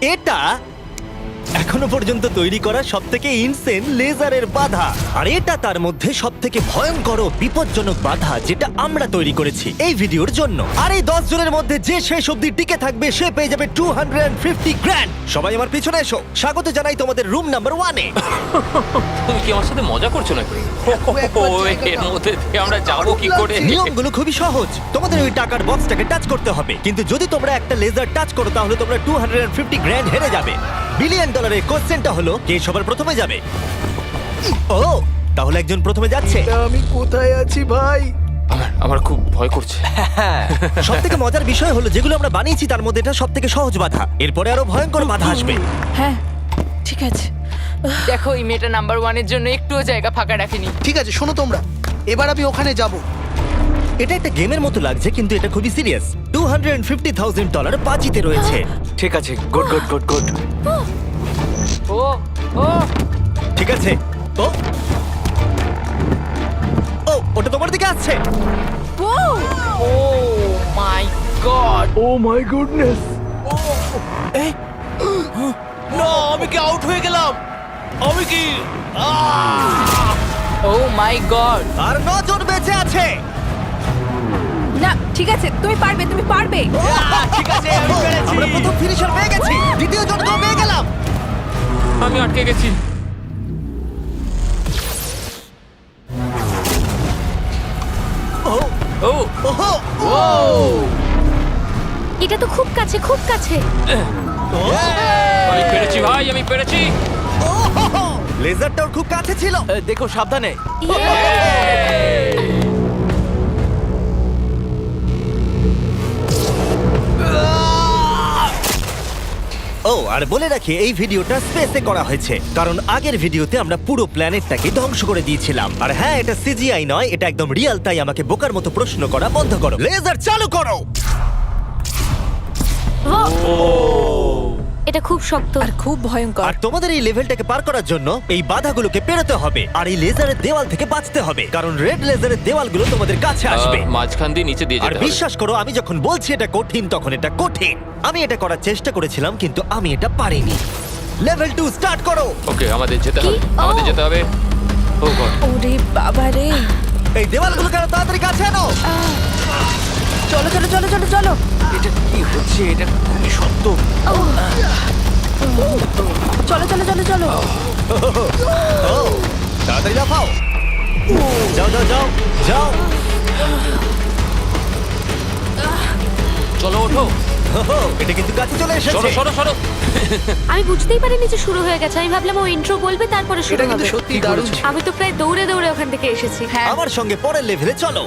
এটা এখনো পর্যন্ত তৈরি করা সবথেকে ইনসেন লেজারের বাধা, আর এটা তার মধ্যে সবথেকে ভয়ঙ্কর ও বিপজ্জনক বাধা যেটা আমরা তৈরি করেছি এই ভিডিওর জন্য। আর এই 10 জনের মধ্যে যে শেষ অবধি টিকে থাকবে সে পেয়ে যাবে 250 গ্র্যান্ড। সবাই আমার পিছনে এসো, স্বাগত জানাই তোমাদের রুম নাম্বার 1 এ। তুমি কি আমার সাথে মজা করছো নাকি? এর মধ্যে দিয়ে আমরা যাবো কি করে? নিয়মগুলো খুবই সহজ, তোমাদের ওই টাকার বক্সটাকে টাচ করতে হবে, কিন্তু যদি তোমরা একটা লেজার টাচ করো তাহলে তোমরা 250 গ্র্যান্ড হেরে যাবে। বিলিয়ন ডলারের কোশ্চেনটা হলো কে সবার প্রথমে যাবে। ও, তাহলে একজন প্রথমে যাচ্ছে। আমি কোথায় আছি ভাই? আমার খুব ভয় করছে। সব থেকে মজার বিষয় হলো যেগুলো আমরা বানিয়েছি তার মধ্যে এটা সব থেকে সহজ বাধা, এরপরে আরো ভয়ঙ্কর বাধা আসবে। হ্যাঁ ঠিক আছে। দেখো এই মেয়েটা নাম্বার 1 এর জন্য একটুও জায়গা ফাঁকা রাখেনি। ঠিক আছে শোনো তোমরা, এবার আমি ওখানে যাব। এটা একটা গেমের মতো লাগছে কিন্তু এটা খুবই সিরিয়াস। $250,000 বাজিতে রয়েছে। ঠিক আছে, good good good good. Oh oh ঠিক আছে। ও ও, ওটা তোমার দিকে আসছে। Oh my god! Oh my goodness. না, আমি কি আউট হয়ে গেলাম? আমি কি? ও মাই গড! আর 9 জন বেঁচে আছে। না ঠিক আছে, তুমি পারবে তুমি পারবে। ঠিক আছে, আমি পেরেছি। আমরা প্রথম ফিনিশার পেয়ে গেছি, দ্বিতীয় জনকেও পেয়ে গেলাম। আমি আটকে গেছি। ও ও ওহো, এটা তো খুব কাছে খুব কাছে। আমি পেরেছি ভাই, আমি পেরেছি। ওহো, লেজারটাও খুব কাছে ছিল। দেখো সাবধানে। ও, আর বলে রাখি এই ভিডিওটা স্পেসে করা হয়েছে কারণ আগের ভিডিওতে আমরা পুরো প্ল্যানেটটাকে ধ্বংস করে দিয়েছিলাম। আর হ্যাঁ, এটা সিজিআই নয়, এটা একদম রিয়েল, তাই আমাকে বোকার মতো প্রশ্ন করা বন্ধ করো। লেজার চালু করো। এটা খুব শক্ত। আর খুব ভয়ঙ্কর। আর তোমাদের এই লেভেলটাকে পার করার জন্য এই বাধাগুলোকে পেরোতে হবে আর এই লেজারের দেওয়াল থেকে বাঁচতে হবে, কারণ রেড লেজারের দেওয়ালগুলো তোমাদের কাছে আসবে। মাঝখান দিয়ে নিচে দিয়ে আর যেতে হবে। বিশ্বাস করো, আমি যখন বলছি এটা কঠিন তখন এটা কঠিন। আমি এটা করার চেষ্টা করেছিলাম কিন্তু আমি এটা পারিনি। লেভেল 2 স্টার্ট করো। ওকে, আমাদের যেতে হবে, কি? আমাদের ও। যেতে হবে। ও গড! ওরে বাবা রে। এই দেওয়ালগুলো কেন তাড়াতাড়ি কাছে আনো। চলো চলো চলো চলো চলো। এটা কি হচ্ছে? এটা খুবই শক্ত। চলো চলো চলো চলো। ও, তাড়াতাড়ি লাফাও। যাও যাও যাও যাও। চলো ওঠো। ওহো, এটা কিন্তু কাছে চলে সরো এসেছে। সরো সরো। আমি বুঝতেই পারিনি যে শুরু হয়ে গেছে। আমি ভাবলাম ও ইন্ট্রো বলবে তারপরে শুরু এটা কিন্তু হবে। সত্যি দারুণ ছিল। আমি তো প্রায় দৌড়ে দৌড়ে ওখান থেকে এসেছি। হ্যাঁ আমার সঙ্গে পরের লেভেলে চলো।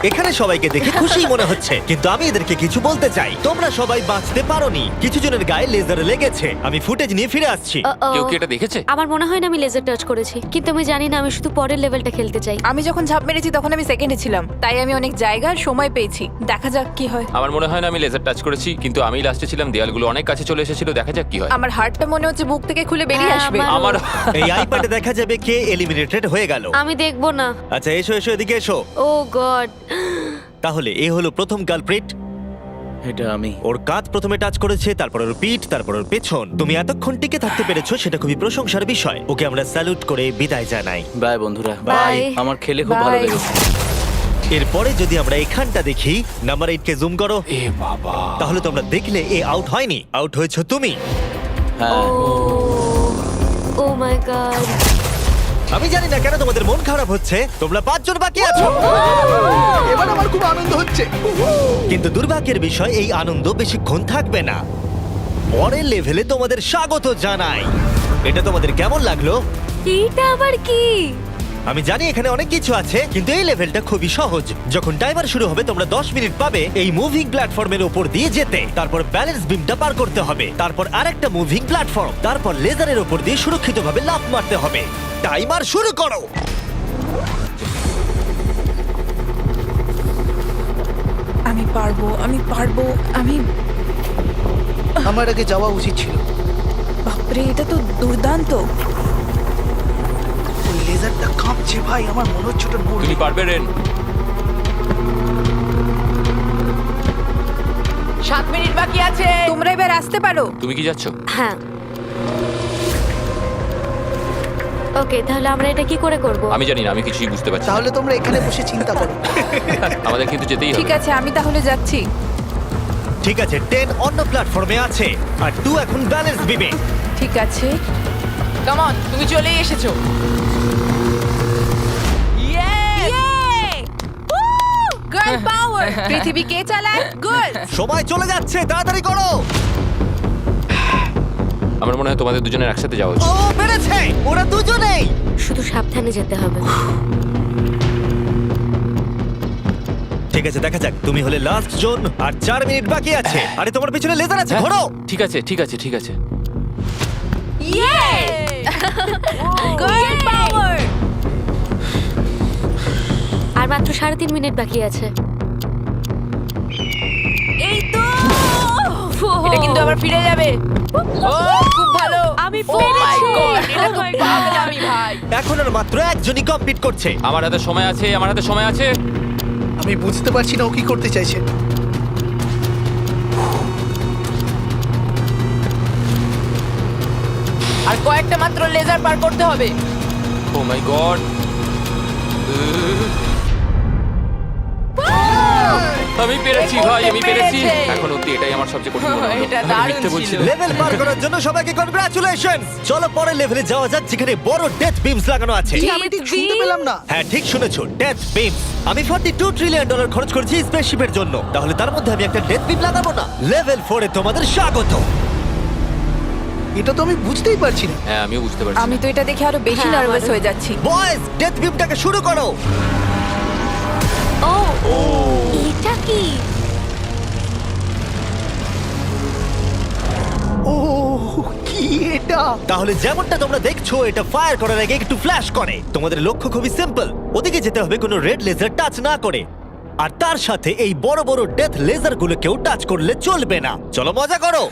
এখানে সবাইকে দেখে খুশি মনে হচ্ছে কিন্তু আমি এদেরকে কিছু বলতে চাই। তোমরা সবাই বাঁচতে পারোনি, কিছু জনের গায়ে লেজার লেগেছে। আমি ফুটেজ নিয়ে ফিরে আসছি। Uh-oh. কেউ কি এটা দেখেছে? আমার মনে হয় না আমি লেজার টাচ করেছি, কিন্তু আমি জানি না, আমি শুধু পরের লেভেলটা খেলতে চাই। আমি যখন ঝাঁপ মেরেছি তখন আমি সেকেন্ডে ছিলাম, তাই আমি অনেক জায়গার সময় পেয়েছি। দেখা যাক কি হয়। আমার মনে হয় না আমি লেজার টাচ করেছি, কিন্তু আমি লাস্টে ছিলাম, দেয়ালগুলো অনেক কাছে চলে এসেছিল। দেখা যাক কি হয়। আমার হার্টটা মনে হচ্ছে বুক থেকে খুলে বেরিয়ে হ্যাঁ, আসবে। আমার এই আইপ্যাডে দেখা যাবে কে এলিমিনেটেড হয়ে গেল। আমি দেখবো না। আচ্ছা, এসো এসো, এদিকে এসো। ও গড! তাহলে এ হলো প্রথম কালপ্রিট। এটা আমি। ওর কাঁধ প্রথমে টাচ করেছে, তারপর ওর পিঠ, তারপর ওর পেছন। তুমি এতক্ষণ টিকে থাকতে পেরেছো, সেটা খুবই প্রশংসার বিষয়। ওকে আমরা স্যালুট করে বিদায় জানাই। বাই বন্ধুরা। বাই। আমার খেলে খুব ভালো Bye. লেগেছে। এরপরে যদি আমরা এখানটা দেখি, নাম্বার 8 কে জুম করো, এ বাবা! তাহলে তোমরা দেখলে এ আউট হয়নি, আউট হয়েছো তুমি। হ্যাঁ, ও মাই গড! আমি জানি না কেন তোমাদের মন খারাপ হচ্ছে, তোমরা 5 জন বাকি আছো। এবার আমার খুব আনন্দ হচ্ছে। কিন্তু দুর্ভাগ্যের বিষয়, এই আনন্দ বেশিক্ষণ থাকবে না। পরের লেভেলে তোমাদের স্বাগত জানাই। এটা তোমাদের কেমন লাগলো? এইটা আবার কি? আমি জানি এখানে অনেক কিছু আছে, কিন্তু এই লেভেলটা খুবই সহজ। যখন টাইমার শুরু হবে তোমরা 10 মিনিট পাবে এই মুভিং প্ল্যাটফর্মের উপর দিয়ে যেতে। তারপর ব্যালেন্স বিমটা পার করতে হবে, তারপর আরেকটা মুভিং প্ল্যাটফর্ম, তারপর লেজারের উপর দিয়ে সুরক্ষিতভাবে লাফ মারতে হবে। টাইমার শুরু করো। আমি পারবো আমি পারবো আমি। আমার আগে যাওয়া উচিত ছিল। বাপরে, এটা তো দুর্দান্ত। ওই লেজারটা কাঁপছে ভাই, আমার মনে হচ্ছে ওটা নড়বে। তুমি পারবে রেন। 7 মিনিট বাকি আছে। তোমরা এবার আসতে পারো। তুমি কি যাচ্ছ? হ্যাঁ ওকে, তাহলে আমরা এটা কি করে করব? আমি জানি না, আমি কিছুই বুঝতে পারছি না। তাহলে তোমরা এখানে বসে চিন্তা করো। আমাদের কিন্তু যেতেই হবে। ঠিক আছে, আমি তাহলে যাচ্ছি। ঠিক আছে, 10 অন্য প্ল্যাটফর্মে আছে আর 2 এখন ব্যালেন্স বিমে। ঠিক আছে। কাম অন, তুমি চলেই এসেছো। Yes! গার্ল পাওয়ার। পৃথিবী কে চালায়? গার্ল। সময় চলে যাচ্ছে, তাড়াতাড়ি করো। আমার মনে হয় তোমাদের দুজনের একসাথে যাওয়া উচিত। ও পেরেছে, ওরা দুজনেই। শুধু সাবধানে যেতে হবে। ঠিক আছে, দেখা যাক। তুমি হলে লাস্ট জোন আর 4 মিনিট বাকি আছে। আরে তোমার পিছনে লেজার আছে, হ্যাঁ, ঘোরো। ঠিক আছে ঠিক আছে ঠিক আছে। গার্ল পাওয়ার। আর মাত্র 3.5 মিনিট বাকি আছে। এই তো। এটা কিন্তু আবার ফিরে যাবে। ও খুব ভালো। আমি Oh my পেরেছি। God, এটা তো Oh my God. পাগলামি ভাই। এখন আর মাত্র একজনই কমপ্লিট করছে। আমার হাতে সময় আছে, আমার হাতে সময় আছে। আমি বুঝতে পারছি না ও কি করতে চাইছে। আর কয়েকটা মাত্র লেজার পার করতে হবে। ও মাই গড। আমি পেরেছি ভাই, আমি পেরেছি। পেরেছে। এখন অবধি এটাই আমার সবচেয়ে কঠিন মনে হলো। এটা আমি দারুণ মিথ্যে বলছি ছিল। না। লেভেল পার করার জন্য সবাইকে কনগ্রাচুলেশনস। চলো পরের লেভেলে যাওয়া যাক, যেখানে বড় ডেথ বিমস লাগানো আছে। আমি ঠিক শুনতে পেলাম না। হ্যাঁ, ঠিক শুনেছো, ডেথ বিমস। আমি $42 ট্রিলিয়ন খরচ করেছি স্পেসশিপের জন্য, তাহলে তার মধ্যে আমি একটা ডেথ বিম লাগাবো না? লেভেল 4 এ তোমাদের স্বাগত। এটা তো আমি বুঝতেই পারছি না। হ্যাঁ, আমিও বুঝতে পারছি। আমি তো এটা দেখে আরো বেশি হ্যাঁ, নার্ভাস আমারও। হয়ে যাচ্ছি। বয়েজ, ডেথ বিমটাকে শুরু করো। ও এটা কি? ও কি এটা? তাহলে যেমনটা তোমরা দেখছো, এটা ফায়ার করার আগে একটু ফ্ল্যাশ করে। তোমাদের লক্ষ্য খুবই সিম্পল, ওদিকে যেতে হবে কোনো রেড লেজার টাচ না করে। আর তার সাথে এই বড় বড় ডেথ লেজার গুলোকেও টাচ করলে চলবে না। চলো মজা করো।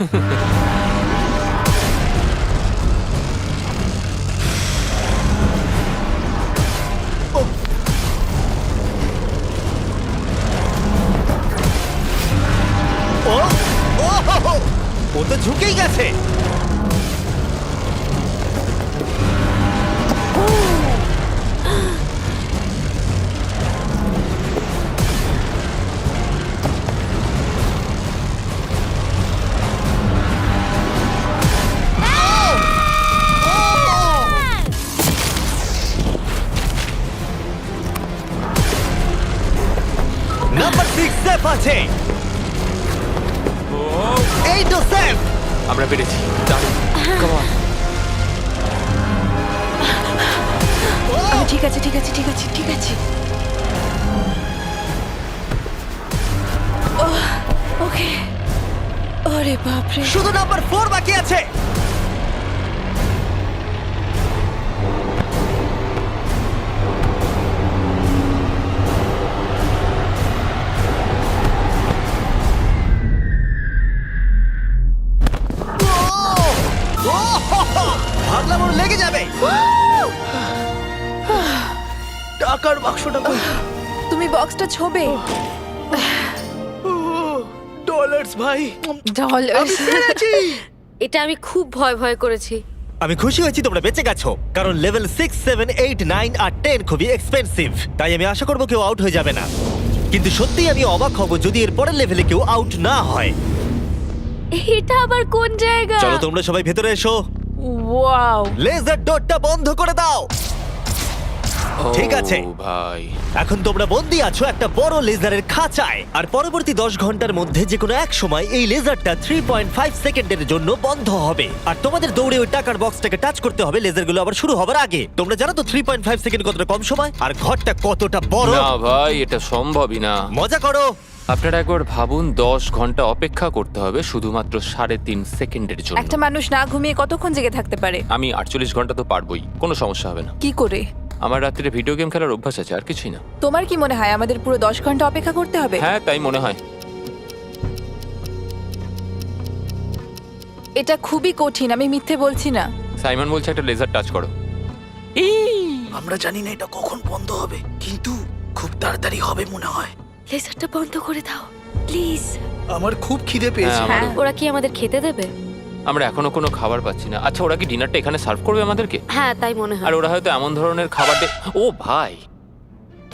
ও ও হো, হো, ও তো ঝুঁকেই গেছে। নাম্বার 6 সেফ আছে। এই তো সেফ। আমরা পেরেছি। দারুণ। Come on. ঠিক আছে, ঠিক আছে, ঠিক আছে, ঠিক আছে। ওকে। ওরে বাপরে। শুধু নাম্বার 4 বাকি আছে। ও, হো, হো, ভাবলাম ওর লেগে যাবে। টাকার বাক্সটা কই? তুমি বক্সটা ছোবে। ডলার্স ভাই। ডলার। পেরেছি। এটা আমি খুব ভয় ভয় করেছি। আমি খুশি হয়েছি তোমরা বেঁচে গেছো, কারণ লেভেল 6, 7, 8, 9 আর 10 খুবই এক্সপেন্সিভ। তাই আমি আশা করবো কেউ আউট হয়ে যাবে না। কিন্তু সত্যিই আমি অবাক হব যদি এর পরের লেভেলে কেউ আউট না হয়। এটা আবার কোন জায়গা? চলো তোমরা সবাই ভেতরে এসো। ওয়াও। লেজার ডোরটা বন্ধ করে দাও। ঠিক আছে। ও ভাই। এখন তোমরা বন্দি আছো একটা বড় লেজারের খাঁচায়, আর পরবর্তী 10 ঘন্টার মধ্যে যে কোনো এক সময় এই লেজারটা 3.5 সেকেন্ডের জন্য বন্ধ হবে। আর তোমাদের দৌড়ে ওই টাকার বক্সটাকে টাচ করতে হবে লেজারগুলো আবার শুরু হবার আগে। তোমরা জানো তো 3.5 সেকেন্ড কতটা কম সময়, আর ঘরটা কতটা বড়। না ভাই, এটা সম্ভবই না। মজা করো। আপনারা একবার ভাবুন, 10 ঘন্টা অপেক্ষা করতে হবে শুধুমাত্র 3.5 সেকেন্ডের জন্য। একটা মানুষ না ঘুমিয়ে কতক্ষণ জেগে থাকতে পারে? আমি 48 ঘন্টা তো পারবোই, কোনো সমস্যা হবে না। কি করে? আমার রাত্রে ভিডিও গেম খেলার অভ্যাস আছে, আর কিছুই না। তোমার কি মনে হয় আমাদের পুরো 10 ঘন্টা অপেক্ষা করতে হবে? হ্যাঁ, তাই মনে হয়। এটা খুবই কঠিন, আমি মিথ্যে বলছি না। সাইমন বলছে একটা লেজার টাচ করো। আমরা জানি না এটা কখন বন্ধ হবে, কিন্তু খুব তাড়াতাড়ি হবে মনে হয়। লেজারটা বন্ধ করে দাও প্লিজ। আমার খুব খিদে পেয়েছে। হ্যাঁ, ওরা কি আমাদের খেতে দেবে? আমরা এখনো কোনো খাবার পাচ্ছি না। আচ্ছা, ওরা কি ডিনারটা এখানে সার্ভ করবে আমাদেরকে? হ্যাঁ তাই মনে আর হয়। ওরা হয়তো এমন ধরনের খাবার ও ভাই,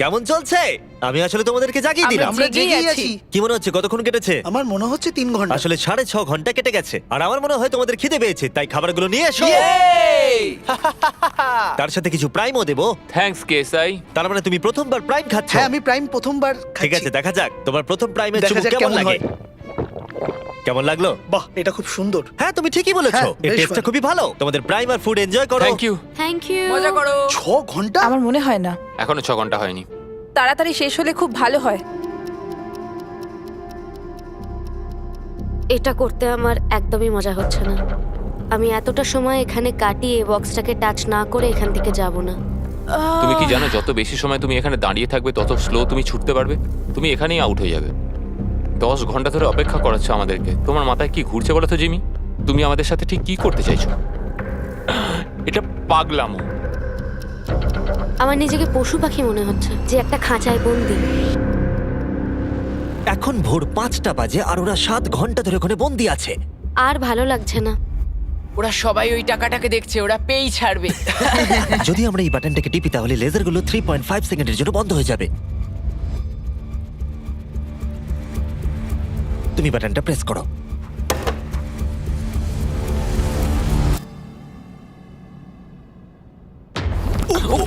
কেমন চলছে? আমি আসলে তোমাদেরকে জাগিয়ে দিলাম। আমরা জেগেই জেগেই আছি। আছি। কি মনে হচ্ছে কতক্ষণ কেটেছে? আমার মনে হচ্ছে 3 ঘন্টা। আসলে 6.5 ঘন্টা কেটে গেছে। আর আমার মনে হয় তোমাদের খিদে পেয়েছে, তাই খাবারগুলো নিয়ে এসো। তার সাথে কিছু প্রাইমও দেবো। থ্যাঙ্কস কেসাই। তার মানে তুমি প্রথমবার প্রাইম খাচ্ছ? হ্যাঁ, আমি প্রাইম প্রথমবার খাচ্ছি। ঠিক আছে, দেখা যাক তোমার প্রথম প্রাইমের দেখা চুমুক যাক কেমন কেমন লাগে। হয়। কেমন লাগলো? বাহ, এটা খুব সুন্দর। হ্যাঁ, তুমি ঠিকই বলেছো। হ্যাঁ, এর বেশ টেস্টটা ভালো। খুবই ভালো। তোমাদের প্রাইম আর ফুড এনজয় করো। Thank you. Thank you. মজা করো। 6 ঘন্টা? আমার মনে হয় না, এখনো 6 ঘন্টা হয়নি। তাড়াতাড়ি শেষ হলে খুব ভালো হয়। এটা করতে আমার একদমই মজা হচ্ছে না। আমি এতটা সময় এখানে কাটিয়ে বক্সটাকে টাচ না করে এখান থেকে যাব না। তুমি কি জানো যত বেশি সময় তুমি এখানে দাঁড়িয়ে থাকবে তত স্লো তুমি ছুটতে পারবে। তুমি এখানেই আউট হয়ে যাবে। 10 ঘন্টা ধরে অপেক্ষা করাচ্ছ আমাদেরকে। তোমার মাথায় কি ঘুরছে বলো তো জিমি? তুমি আমাদের সাথে ঠিক কি করতে চাইছো? এটা পাগলামো। আমার নিজেকে পশু পাখি মনে হচ্ছে যে একটা খাঁচায় বন্দি। এখন ভোর 5টা বাজে আর ওরা 7 ঘন্টা ধরে ওখানে বন্দি আছে। আর ভালো লাগছে না। ওরা সবাই ওই টাকাটাকে দেখছে, ওরা পেই ছাড়বে। যদি আমরা এই বাটনটাকে টিপি তাহলে লেজারগুলো 3.5 সেকেন্ডের জন্য বন্ধ হয়ে যাবে। তুমি বাটনটা প্রেস করো।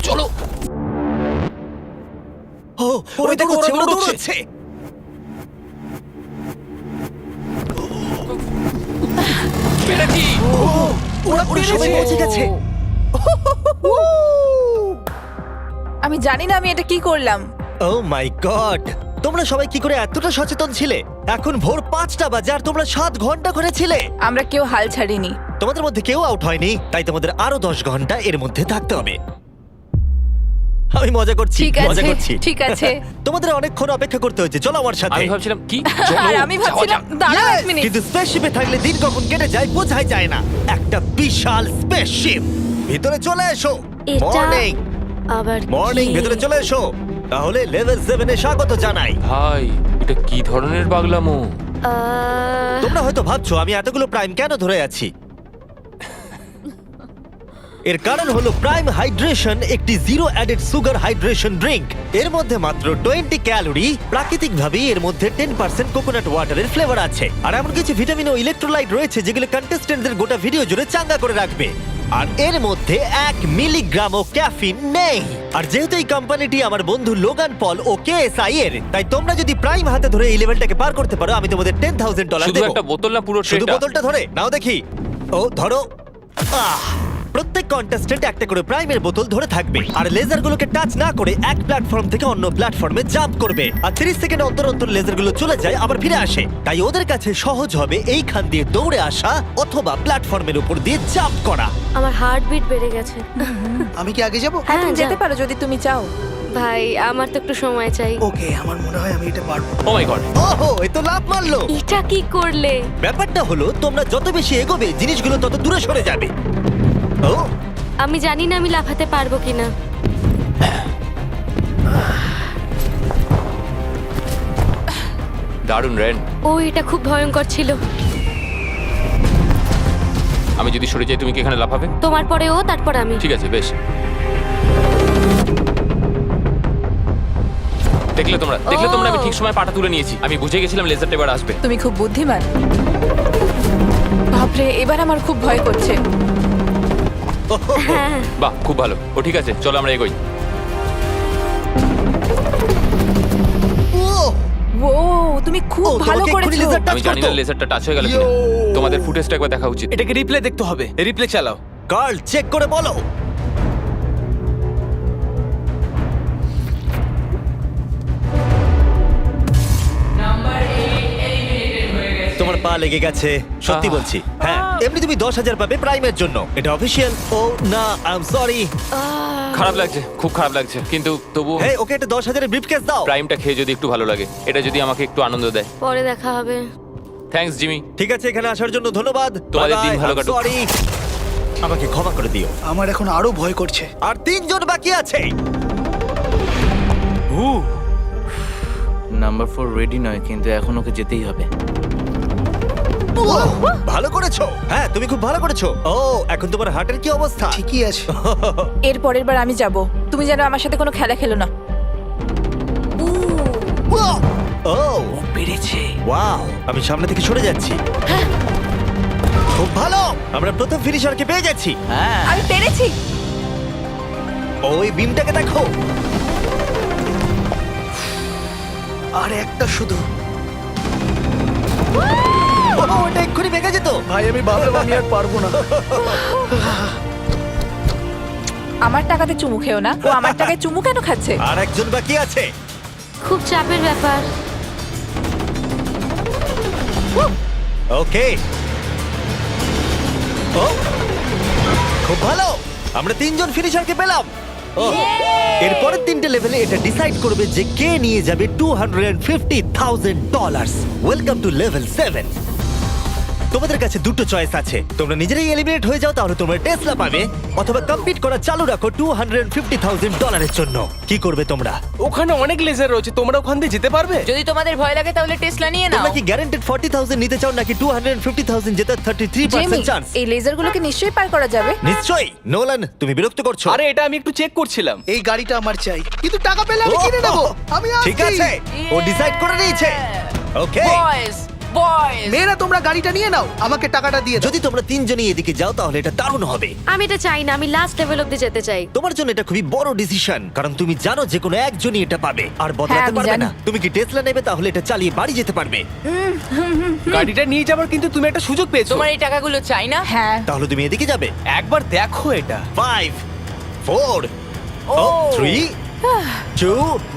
চলো। ও, ওরা দৌড়চ্ছে, ওরা দৌড়চ্ছে। পেরেছি। ওরা সবাই পৌঁছে গেছে। আমি জানি না আমি এটা কি করলাম। ও মাই গড, তোমরা সবাই কি করে এতটা সচেতন ছিলে? এখন ভোর 5টা বাজে আর তোমরা 7 ঘন্টা করে ছিলে। আমরা কেউ হাল ছাড়িনি। তোমাদের মধ্যে কেউ আউট হয়নি, তাই তোমাদের আরো 10 ঘন্টা এর মধ্যে থাকতে হবে। আমি মজা করছি, ঠিক মজা আছে, করছি। ঠিক আছে। তোমাদের অনেকক্ষণ অপেক্ষা করতে হয়েছে, চলো আমার সাথে। আমি ভাবছিলাম কি আর আমি ভাবছিলাম দাঁড়াও এক মিনিট। কিন্তু স্পেসশিপে থাকলে দিন কখন কেটে যায় বোঝাই যায় না। একটা বিশাল স্পেসশিপ। ভিতরে চলে এসো। এটা মর্নিং আবার মর্নিং, কি? ভিতরে চলে এসো। তাহলে লেভেল 7 এ স্বাগত জানাই। ভাই, এটা কি ধরনের পাগলামো? তোমরা হয়তো ভাবছো আমি এতগুলো প্রাইম কেন ধরে আছি। এর কারণ হলো প্রাইম হাইড্রেশন একটি zero added sugar hydration drink. এর মধ্যে মাত্র 20 ক্যালোরি। প্রাকৃতিকভাবেই এর মধ্যে 10% কোকোনাট ওয়াটারের ফ্লেভার আছে। আর এমন কিছু ভিটামিন ও ইলেকট্রোলাইট রয়েছে যেগুলো কন্টেস্টেন্টদের গোটা ভিডিও জুড়ে চাঙ্গা করে রাখবে। আর এর মধ্যে 1 মিলিগ্রামও ক্যাফিন নেই। আর যেহেতু এই কোম্পানিটি আমার বন্ধু লোগান পল ও কেএসআই এর, তাই তোমরা যদি প্রাইম হাতে ধরে এই লেভেলটাকে পার করতে পারো আমি তোমাদের $10,000 শুধু দেবো। একটা বোতল না পুরো শুধু ট্রেটা? বোতলটা ধরে নাও দেখি। ও ধরো। প্রত্যেক কন্টেস্টেন্ট একটা করে প্রাইমের বোতল ধরে থাকবে আর লেজারগুলোকে টাচ না করে এক প্ল্যাটফর্ম থেকে অন্য প্ল্যাটফর্মে জাম্প করবে। আর 30 সেকেন্ড অন্তর অন্তর লেজারগুলো চলে যায় আবার ফিরে আসে। তাই ওদের কাছে সহজ হবে এইখান দিয়ে দৌড়ে আসা অথবা প্ল্যাটফর্মের উপর দিয়ে জাম্প করা। আমার হার্টবিট বেড়ে গেছে। আমি কি আগে যাব? হ্যাঁ তুমি যাও। যেতে পারো যদি তুমি চাও। ভাই আমার তো একটু সময় চাই। ওকে, আমার মনে হয় আমি এটা পারবো। ও মাই গড। ওহো, এ তো লাভ মারলো। এটা কি করলে? ব্যাপারটা হলো তোমরা যত বেশি এগোবে জিনিসগুলো তত দূরে সরে যাবে। ও আমি জানি না আমি লাফাতে পারবো কিনা। দারুণ রেন। ও এটা খুব ভয়ঙ্কর ছিল। আমি যদি সরে যাই তুমি কি এখানে লাফাবে? তোমার পরে ও, তারপর আমি। ঠিক আছে, বেশ। দেখলে তোমরা আমি ঠিক সময় পাটা তুলে নিয়েছি। আমি বুঝে গেছিলাম লেজারটা এবার আসবে। তুমি খুব বুদ্ধিমান। বাপরে, এবার আমার খুব ভয় করছে। বাহ, খুব ভালো। ও ঠিক আছে, চলো আমরা এগোই। ও তুমি খুব ও, ভালো তোমাকে এক্ষুনি করেছো। laser touch আমি জানি না করতো। লেজারটা টাচ হয়ে গেল কিনা। তোমাদের ফুটেজটা একবার দেখা উচিত। এটাকে রিপ্লে দেখতে হবে। রিপ্লে চালাও। কার্ল চেক করে বলো। তোমার পা লেগে গেছে, সত্যি বলছি। হ্যাঁ, এমনি তুমি 10,000 পাবে প্রাইমের জন্য, এটা অফিসিয়াল। ও না, আই এম সরি। খারাপ লাগছে, খুব খারাপ লাগছে, কিন্তু তবু হ্যাঁ, ওকে একটা 10,000 এর ব্রিফকেস দাও। প্রাইমটা খেয়ে যদি একটু ভালো লাগে, এটা যদি আমাকে একটু আনন্দ দেয়। পরে দেখা হবে। Thanks Jimmy. ঠিক আছে, এখানে আসার জন্য ধন্যবাদ। তোমাদের দিন ভালো কাটুক। সরি, আমাকে ক্ষমা করে দিও। আমার এখন আরো ভয় করছে। আর 3 জন বাকি আছে। নাম্বার 4 রেডি নয়, কিন্তু এখন ওকে যেতেই হবে। ভালো করেছো, হ্যাঁ তুমি খুব ভালো করেছো। ও এখন তোমার হার্টের কি অবস্থা? ঠিকই আছে। এর পরের বার আমি যাব, তুমি যেন আমার সাথে কোনো খেলা খেলো না। ও পেরেছে। ওয়াও, আমি সামনে থেকে সরে যাচ্ছি। খুব ভালো, আমরা প্রথম ফিনিশারকে পেয়ে যাচ্ছি। হ্যাঁ, আমি পেরেছি। ওই বিমটাকে দেখো। আর একটা শুধু। ও, ওটা এক্ষুনি ভেঙে যেত। ভাই আমি ভাবলাম আমি আর পারবো না। আমার টাকাতে চুমু খেও না, ও আমার টাকায় চুমু কেন খাচ্ছে? আর একজন বাকি আছে। খুব চাপের ব্যাপার। ওকে, ও খুব ভালো, আমরা তিনজন ফিনিশারকে পেলাম। ও, এরপরের তিনটে লেভেলে এটা ডিসাইড করবে যে কে নিয়ে যাবে $250,000। Welcome to level 7। তোমাদের কাছে দুটো চয়েস আছে, তোমরা নিজেরাই এলিমিনেট হয়ে যাও তাহলে তোমরা টেসলা পাবে, অথবা কম্পিট করা চালু রাখো $250,000 জন্য। কি করবে তোমরা? ওখানে অনেক লেজার রয়েছে, তোমরা ওখান দিয়ে যেতে পারবে? যদি তোমাদের ভয় লাগে তাহলে টেসলা নিয়ে নাও। তোমরা কি গ্যারান্টেড 40,000 নিতে চাও নাকি 250,000 জেতার 33% জেমি, চান্স? এই লেজারগুলোকে নিশ্চয়ই পার করা যাবে। নিশ্চয়ই। নোলান, তুমি বিরক্ত করছো। আরে এটা আমি একটু চেক করছিলাম। এই গাড়িটা আমার চাই, কিন্তু টাকা পেলে আমি কিনে নেবো। আমি ঠিক আসছি। আছে, ও ডিসাইড করে নিয়েছে। ওকে, বয়েজ বয়েজ মেয়েরা তোমরা গাড়িটা নিয়ে নাও, আমাকে টাকাটা দিয়ে দাও। যদি তোমরা তিনজনই এদিকে যাও তাহলে এটা দারুণ হবে। আমি এটা চাই না, আমি লাস্ট লেভেল অব্দি যেতে চাই। তোমার জন্য এটা খুবই বড় ডিসিশন, কারণ তুমি জানো যে কোনো একজনই এটা পাবে আর হ্যাঁ, বদলাতে আমি পারবে জানি। না। তুমি কি টেসলা নেবে তাহলে এটা চালিয়ে বাড়ি যেতে পারবে। গাড়িটা নিয়ে যাবার কিন্তু তুমি একটা সুযোগ পেয়েছো। তোমার এই টাকাগুলো চাই না। হ্যাঁ, তাহলে তুমি এদিকে যাবে। একবার দেখো এটা। 5 4 3 2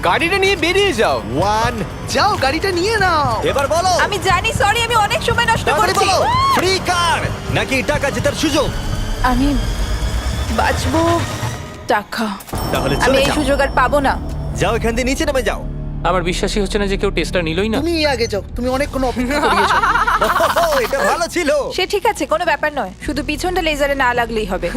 গাড়িটা নিয়ে বেরিয়ে যাও। 1। যাও গাড়িটা নিয়ে নাও। এবার বলো, আমি জানি, সরি, আমি অনেক সময় নষ্ট তাড়াতাড়ি করছি। বলো, ফ্রি কার নাকি টাকা জেতার সুযোগ? আমি বাঁচবো টাকা। তাহলে আমি চলে এই যাও, সুযোগ আর পাবো না। যাও এখান দিয়ে নিচে নেমে যাও। আমার বিশ্বাসই হচ্ছে না যে কেউ টেস্টটা নিলই না। তুমি আগে যাও, তুমি অনেকক্ষণ অপেক্ষা করিয়েছো। ওহ, এটা ভালো ছিল। সে ঠিক আছে, কোনো ব্যাপার নয়, শুধু পিছনটা লেজারে না লাগলেই হবে।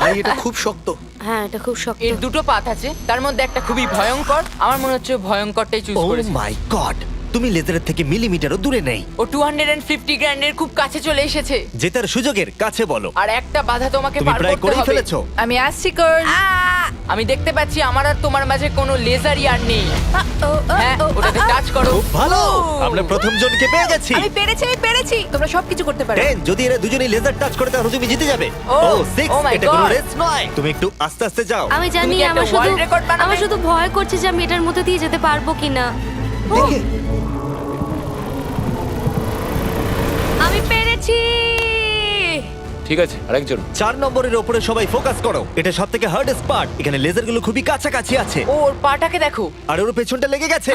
ভাই এটা খুব শক্ত। হ্যাঁ, এটা খুব শক্ত। এর দুটো পাত আছে, তার মধ্যে একটা খুবই ভয়ঙ্কর। আমার মনে হচ্ছে ও ভয়ঙ্করটাই চুজ ও করেছে। মাই গড, তুমি লেজারের থেকে মিলিমিটারও দূরে নেই। ও 250 গ্র্যান্ডের খুব কাছে চলে এসেছে। জেতার সুযোগের কাছে বলো। আর একটা বাধা তোমাকে তুমি পার প্রায় করতে করেই হবে। ফেলেছো। আমি আসছি কর। আমি দেখতে পাচ্ছি আমার আর তোমার মাঝে কোনো লেজারই আর নেই। হ্যাঁ, ওটাতে টাচ করো। খুব ভালো, আমরা প্রথম জনকে পেয়ে গেছি। আমি পেরেছি, আমি পেরেছি। তোমরা সবকিছু করতে পারো। 10, যদি এরা দুজনেই লেজার টাচ করে তাহলে তুমি জিতে যাবে। Oh, ও 6, oh my এটা কোনো God. রেস নয়। তুমি একটু আস্তে আস্তে যাও। আমি জানি, তুমি কি একটা আমার শুধু world record বানাবে? আমার শুধু ভয় করছে যে আমি এটার মধ্যে দিয়ে যেতে পারবো কিনা। দেখে আমি পেরেছি। ঠিক আছে, আরেকজন। 4 নম্বরের উপরে সবাই ফোকাস করো, এটা সবথেকে হার্ডেস্ট পার্ট। এখানে লেজারগুলো খুবই কাছাকাছি আছে ও, ওর পাটাকে দেখো। আর ওর পেছনটা লেগে গেছে।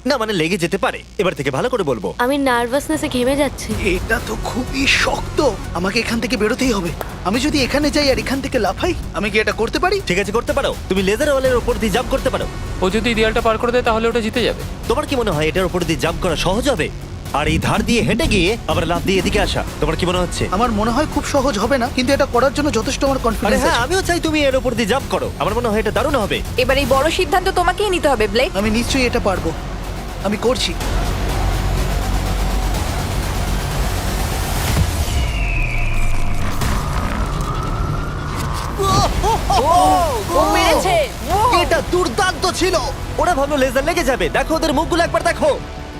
না মানে লেগে যেতে পারে। এবার থেকে ভালো করে বলবো। আমি নার্ভাসনেসে ঘেমে যাচ্ছি। এটা তো খুবই শক্ত, আমাকে এখান থেকে বেরোতেই হবে। আমি যদি এখানে যাই আর এখান থেকে লাফাই, আমি কি এটা করতে পারি? ঠিক আছে, করতে পারো। তুমি লেজার ওয়ালের উপর দিয়ে জাম্প করতে পারো। ও যদি এই দেয়ালটা পার করে দেয় তাহলে ওটা জিতে যাবে। তোমার কি মনে হয় এটার উপর দিয়ে জাম্প করা সহজ হবে? আর এই ধার দিয়ে হেঁটে গিয়ে আবার লাফ দিয়ে এদিকে আসা, তোমার কি মনে হচ্ছে? আমার মনে হয় খুব সহজ হবে না, কিন্তু এটা করার জন্য যথেষ্ট আমার আরে কনফিডেন্স হ্যাঁ, আছে। আমিও চাই তুমি এর উপর দিয়ে জাম্প করো। আমার মনে হয় এটা দারুণ হবে। এবার এই বড় সিদ্ধান্ত তোমাকেই নিতে হবে, ব্লেক। আমি নিশ্চয়ই এটা পারবো, আমি করছি। ও পেরেছে। এটা দুর্দান্ত ছিল। ওরা ভাবলো লেজার লেগে যাবে। দেখো ওদের মুখগুলো একবার দেখো।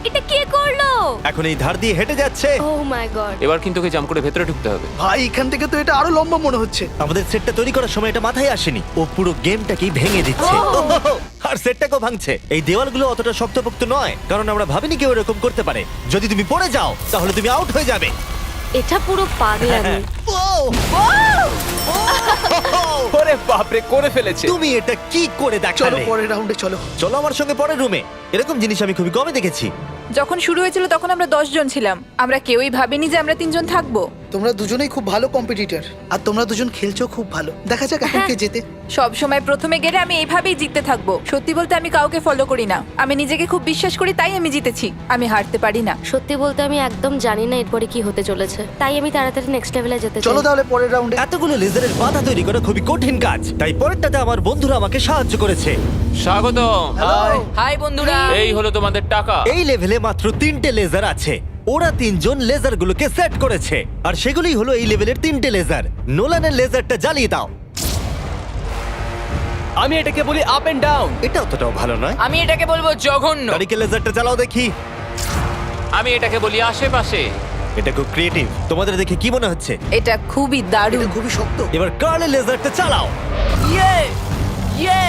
এটা কে করলো? এখন এই ধার দিয়ে হেঁটে যাচ্ছে। ও মাই গড। এবার কিন্তু ওকে জাম্প করে ভেতরে ঢুকতে হবে। ভাই এখান থেকে তো এটা আরো লম্বা মনে হচ্ছে। আমাদের সেটটা তৈরি করার সময় এটা মাথায় আসেনি। ও পুরো গেমটাকেই ভেঙে দিচ্ছে। ওহো, আর সেটটাকেও ভাঙছে। এই দেওয়ালগুলো অতটা শক্তপোক্ত নয়, কারণ আমরা ভাবিনি কেউ এরকম করতে পারে। যদি তুমি পড়ে যাও তাহলে তুমি আউট হয়ে যাবে। এটা পুরো পাগলামি। ও, ওরে বাপরে, করে ফেলেছে। তুমি এটা কি করে চলো দেখালে? পরের রাউন্ডে চলো। চলো আমার সঙ্গে পরের রুমে। এরকম জিনিস আমি খুবই কমে দেখেছি। যখন শুরু হয়েছিল তখন আমরা 10 জন ছিলাম। আমরা কেউই ভাবিনি যে আমরা 3 জন থাকবো। তোমরা দুজনেই খুব ভালো কম্পিটিটর, আর তোমরা দুজন খেলছো খুব ভালো। দেখা যাক এখন কে জেতে। সব সময় প্রথমে গেলে আমি এইভাবেই জিততে থাকবো। সত্যি বলতে আমি কাউকে ফলো করি না, আমি নিজেকে খুব বিশ্বাস করি, তাই আমি জিতেছি। আমি হারতে পারি না। সত্যি বলতে আমি একদম জানি না এরপরে কি হতে চলেছে, তাই আমি তাড়াতাড়ি নেক্সট লেভেলে যেতে চাই। চলো তাহলে পরের রাউন্ডে। এতগুলো লেজারের বাধা তৈরি করা খুবই কঠিন কাজ, তাই পরেরটাতে আমার বন্ধুরা আমাকে সাহায্য করেছে। স্বাগতম। হাই বন্ধুরা। এই হলো তোমাদের টাকা। এই লেভেলে মাত্র 3টে লেজার আছে, ওরা তিনজন লেজারগুলোকে সেট করেছে আর সেগুলি হলো এই লেভেলের 3টে লেজার। নোলানের লেজারটা জ্বালিয়ে দাও। আমি এটাকে বলি আপ এন্ড ডাউন। এটা অতটাও ভালো নয়। আমি এটাকে বলবো জঘন্য। কারিকে লেজারটা চালাও দেখি। আমি এটাকে বলি আশেপাশে। এটা খুব ক্রিয়েটিভ। তোমাদের দেখে কি মনে হচ্ছে? এটা খুবই দারুণ। এটা খুবই শক্ত। এবার কার্লের লেজারটা চালাও। ইয়ে ইয়ে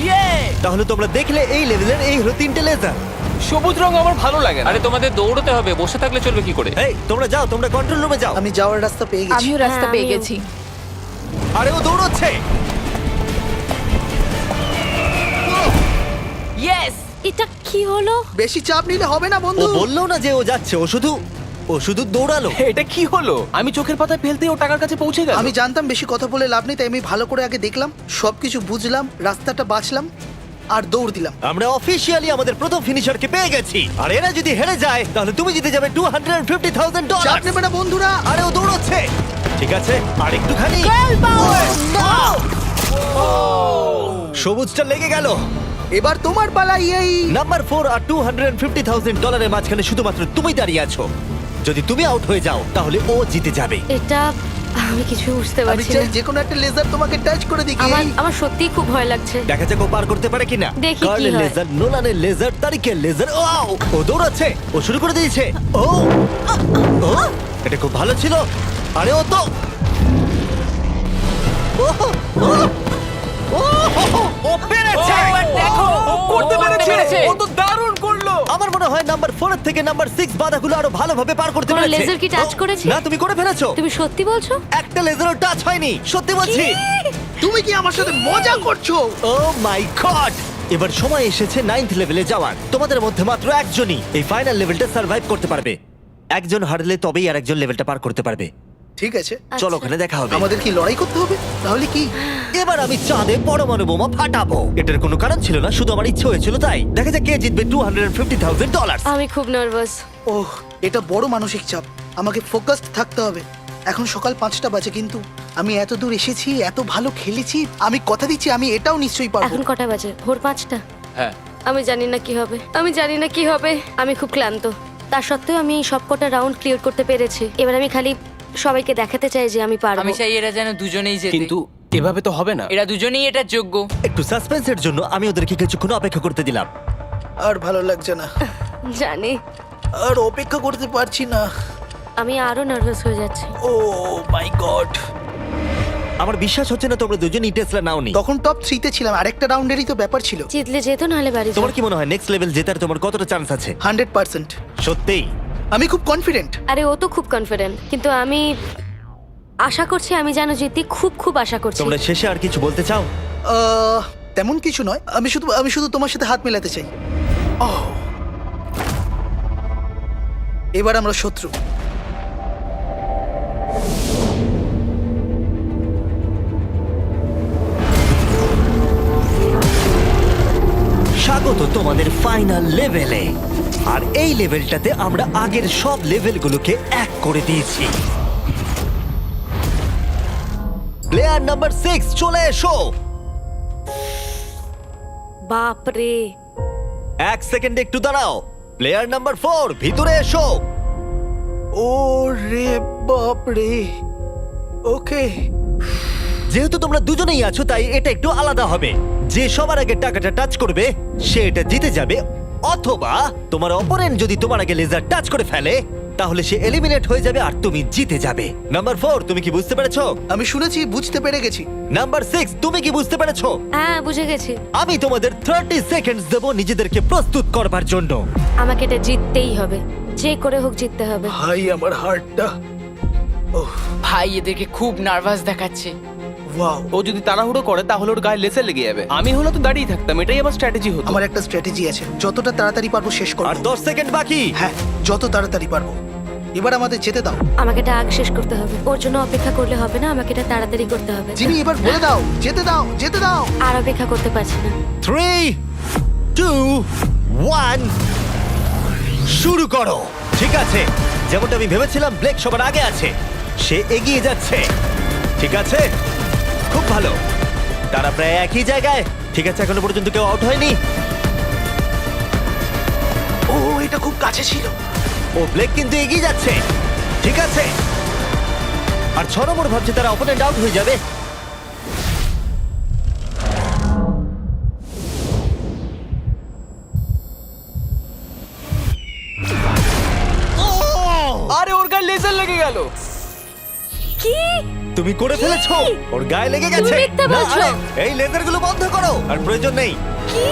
ইয়ে তাহলে তোমরা দেখলে এই লেভেলের এই হলো 3টে লেজার। সবুজ রং আমার ভালো লাগে না। আরে তোমাদের দৌড়তে হবে, বসে থাকলে চলবে কি করে? এই তোমরা যাও, তোমরা কন্ট্রোল রুমে যাও। আমি যাওয়ার রাস্তা পেয়ে গেছি। আমিও রাস্তা হ্যাঁ, পেয়ে আমিও। গেছি। আরে ও দৌড়চ্ছে। ইয়েস। এটা কি হলো? বেশি চাপ নিলে হবে না ও বন্ধু। বললো না যে ও যাচ্ছে, ও শুধু দৌড়ালো। এটা কি হলো? আমি চোখের পাতায় ফেলতে ও টাকার কাছে পৌঁছে গেল। আমি জানতাম বেশি কথা বলে লাভ নেই, তাই আমি ভালো করে আগে দেখলাম, সবকিছু বুঝলাম, রাস্তাটা বাঁচলাম আর দৌড় দিলাম। আমরা অফিসিয়ালি আমাদের প্রথম ফিনিশারকে পেয়ে গেছি। আর এরা যদি হেরে যায় তাহলে তুমি জিতে যাবে $250,000। চাপ নেবে না বন্ধুরা। আরে ও দৌড়চ্ছে। ঠিক আছে, আর একটুখানি। সবুজটা লেগে গেল। এবার তোমার পালা। এই নাম্বার 4 আর $250,000 এর মাঝখানে শুধুমাত্র তুমি দাঁড়িয়ে আছো। যদি তুমি আউট হয়ে যাও তাহলে ও জিতে যাবে। এটা আমি কিছু বুঝতে আমি পারছি চাই না। যে কোনো একটা লেজার তোমাকে টাচ করে দিই। আমার সত্যিই খুব ভয় লাগছে। দেখা যাক ও পার করতে পারে কিনা। দেখি কি কার্লের হয়। লেজার, নোলানের লেজার, তারিকের লেজার। ও দৌড়াচ্ছে। ও শুরু করে দিয়েছে। ও এটা খুব ভালো ছিল। আরে ও তো ও পেরেছে। দেখো ও করতে পেরেছে। পেরেছে। ও তো দারুণ করলো। আমার মনে হয় নাম্বার 4 এর থেকে নাম্বার 6 বাধাগুলো আরো ভালোভাবে পার করতে তোমার পেরেছে। লেজার কি টাচ ও, করেছে? না, তুমি করে ফেলেছো। তুমি সত্যি বলছো? একটা লেজারও টাচ হয়নি, সত্যি বলছি। তুমি কি আমার সাথে মজা করছো? ও মাই গড! এবার সময় এসেছে 9th লেভেলে যাওয়ার। তোমাদের মধ্যে মাত্র একজনই এই ফাইনাল লেভেলটা সার্ভাইভ করতে পারবে। একজন হারলে তবেই আর একজন লেভেলটা পার করতে পারবে। ঠিক আছে, চলো আচ্ছা। ওখানে দেখা হবে। আমাদের কি লড়াই করতে হবে? তাহলে কি? এবার আমি চাঁদে পরমাণু বোমা ফাটাবো। এটার কোনো কারণ ছিল না, শুধু আমার ইচ্ছে হয়েছিল তাই। দেখা যাক কে জিতবে $250,000। আমি খুব নার্ভাস। ওহ, এটা বড় মানসিক চাপ। আমাকে ফোকাসড থাকতে হবে। এখন সকাল 5টা বাজে, কিন্তু আমি এত দূর এসেছি, এত ভালো খেলেছি। আমি কথা দিচ্ছি আমি এটাও নিশ্চয়ই পারবো। এখন কটা বাজে? ভোর 5টা। হ্যাঁ। আমি জানি না কি হবে। আমি খুব ক্লান্ত। তার সত্ত্বেও আমি এই সবকটা রাউন্ড ক্লিয়ার করতে পেরেছি। এবার আমি খালি সবাইকে দেখাতে চাই যে আমি পারবো। আমি চাই এরা যেন দুজনেই জেতে। কিন্তু এভাবে তো হবে না। এরা দুজনেই এটার যোগ্য। একটু সাসপেন্সের জন্য আমি ওদেরকে কিছুক্ষণ অপেক্ষা করতে দিলাম। আর ভালো লাগছে না, জানি। আর অপেক্ষা করতে পারছি না। আমি আরো নার্ভাস হয়ে যাচ্ছি। ও মাই গড! আমার বিশ্বাস হচ্ছে না তোমরা দুজনই টেসলা নাওনি। তখন টপ 3 তে ছিলাম, আরেকটা রাউন্ডেরই তো ব্যাপার ছিল। জিতলে যেত, নাহলে বাড়ি তোমার যাও। কি মনে হয় নেক্সট লেভেল জেতার তোমার কতটা চান্স আছে? 100%। সত্যিই? আমি খুব কনফিডেন্ট। আরে ও তো খুব কনফিডেন্ট, কিন্তু আমি আশা করছি আমি যেন জিতি। খুব খুব আশা করছি। তোমরা শেষে আর কিছু বলতে চাও? তেমন কিছু নয়, আমি শুধু তোমার সাথে হাত মেলাতে চাই। এবার আমরা শত্রু। স্বাগত তোমাদের ফাইনাল লেভেলে। আর এই লেভেলটাতে আমরা আগের সব লেভেলগুলোকে এক করে দিয়েছি। প্লেয়ার নাম্বার 6 চলে এসো। বাপ রে! 1 সেকেন্ড একটু দাঁড়াও। প্লেয়ার নাম্বার 4 ভিতরে এসো। ও রে বাপ রে। ওকে, যেহেতু তোমরা দুজনেই আছো তাই এটা একটু আলাদা হবে। যে সবার আগে টাকাটা টাচ করবে সে এটা জিতে যাবে, অথবা তোমার অপোনেন্ট যদি তোমার আগে লেজার টাচ করে ফেলে তাহলে সে এলিমিনেট হয়ে যাবে আর তুমি জিতে যাবে। নাম্বার 4 তুমি কি বুঝতে পেরেছো? আমি শুনেছি, বুঝতে পেরে গেছি। নাম্বার 6 তুমি কি বুঝতে পেরেছো? হ্যাঁ, বুঝে গেছি। আমি তোমাদের 30 সেকেন্ডস দেব নিজেদেরকে প্রস্তুত করবার জন্য। আমাকে এটা জিততেই হবে, যে করে হোক জিততে হবে। ভাই, আমার হার্টটা। ওহ, ভাই এদেরকে খুব নার্ভাস দেখাচ্ছে। ওয়াও। ও যদি তাড়াহুড়ো করে তাহলে ওর গায়ে লেসে লেগে যাবে। আমি হলো তো দাঁড়িয়ে থাকতাম, এটাই আমার স্ট্র্যাটেজি হতো। আমার একটা স্ট্র্যাটেজি আছে, যতটা তাড়াতাড়ি পারবো শেষ করব। আর 10 সেকেন্ড বাকি। হ্যাঁ, যত তাড়াতাড়ি পারবো। এবার আমাদের যেতে দাও। আমাকে এটা আগ শেষ করতে হবে। ওর জন্য অপেক্ষা করলে হবে না, আমাকে এটা তাড়াতাড়ি করতে হবে। জিমি, এবার বলে দাও, যেতে দাও, যেতে দাও। আর অপেক্ষা করতে পারছি না। 3 2 1 শুরু করো। ঠিক আছে, যেমনটা আমি ভেবেছিলাম ব্লেক সবার আগে আছে। সে এগিয়ে যাচ্ছে। ঠিক আছে, খুব ভালো। তারা প্রায় একই জায়গায়। ঠিক আছে, এখনো পর্যন্ত কেউ আউট হয়নি। ও, এটা খুব কাছে ছিল। ও ব্লেক কিন্তু এগিয়ে যাচ্ছে। ঠিক আছে, আর 6 নম্বর ভাবছে তারা অপোনেন্ট আউট হয়ে যাবে। আরে ওর গায়ে লেজার লেগে গেল। কি? তুমি করে ফেলেছো, ওর গায়ে লেগে গেছে। তুমি মিথ্যে না, বলছো। আরে, এই লেজারগুলো বন্ধ করো, আর প্রয়োজন নেই,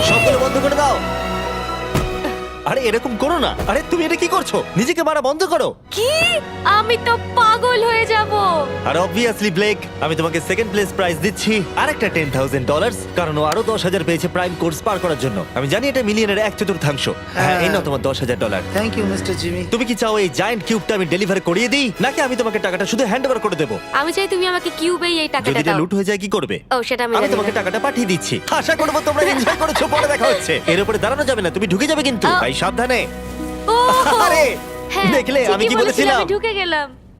সবগুলো বন্ধ করে দাও। আরে এরকম করো না, আরে তুমি এটা কি করছো? নিজেকে মারা বন্ধ করো। কি? আমি তো পাগল হয়ে যাব। আর অবভিয়াসলি ব্লেক, আমি তোমাকে সেকেন্ড প্লেস প্রাইজ দিচ্ছি আর একটা $10,000, কারণ ও আরো 10,000 পেয়েছে প্রাইম কোর্স পার করার জন্য। আমি জানি এটা মিলিয়নের 1/4। হ্যাঁ, এই নাও তোমার $10,000। Thank you mister Jimmy. তুমি কি চাও এই জায়ান্ট কিউবটা আমি ডেলিভার করিয়ে দিই, নাকি আমি তোমাকে টাকাটা শুধু হ্যান্ড ওভার করে দেবো? আমি চাই তুমি আমাকে কিউবেই এই যদি টাকাটা এটা দাও। লুট হয়ে যায় কি করবে? ও সেটা আমি আমি জানি তোমাকে না। টাকাটা পাঠিয়ে দিচ্ছি। আশা করবো তোমরা এনজয় করেছো। পরে দেখা হচ্ছে। এর উপরে দাঁড়ানো যাবে না, তুমি ঢুকে যাবে কিন্তু, আহ। তাই সাবধানে। ও, আরে হ্যাঁ, দেখলে আমি ঠিকই কি বলেছিলে, বলেছিলাম? আমি ঢুকে গেলাম।